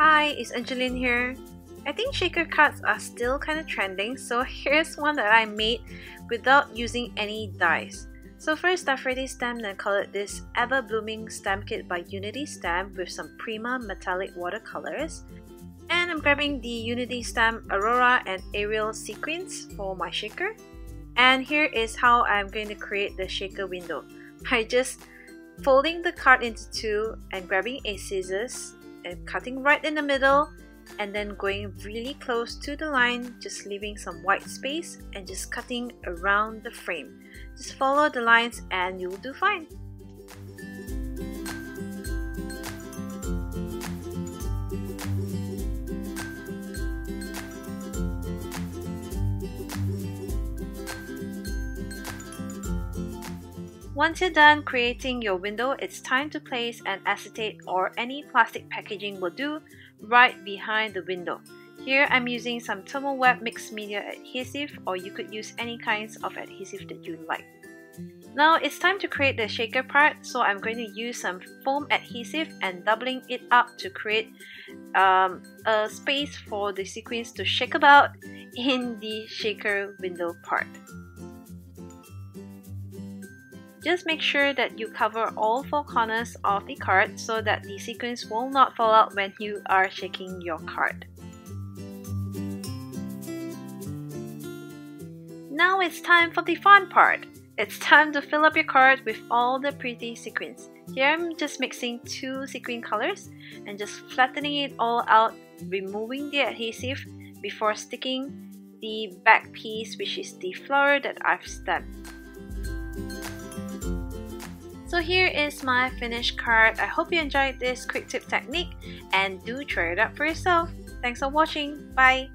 Hi, it's Angeline here. I think shaker cards are still kind of trending, so here's one that I made without using any dies. So first, I've already stamped and colored this Ever Blooming stamp kit by Unity Stamp with some Prima metallic watercolors. And I'm grabbing the Unity Stamp Aurora and Ariel sequins for my shaker. And here is how I'm going to create the shaker window. By just folding the card into two and grabbing a scissors and cutting right in the middle, and then going really close to the line, just leaving some white space and just cutting around the frame. Just follow the lines and you'll do fine. Once you're done creating your window, it's time to place an acetate or any plastic packaging will do right behind the window. Here I'm using some thermal web mixed media adhesive, or you could use any kinds of adhesive that you like. Now it's time to create the shaker part, so I'm going to use some foam adhesive and doubling it up to create a space for the sequins to shake about in the shaker window part. Just make sure that you cover all four corners of the card so that the sequins will not fall out when you are shaking your card. Now it's time for the fun part. It's time to fill up your card with all the pretty sequins. Here I'm just mixing two sequin colors and just flattening it all out, removing the adhesive before sticking the back piece, which is the flower that I've stamped. So here is my finished card. I hope you enjoyed this quick tip technique and do try it out for yourself. Thanks for watching. Bye!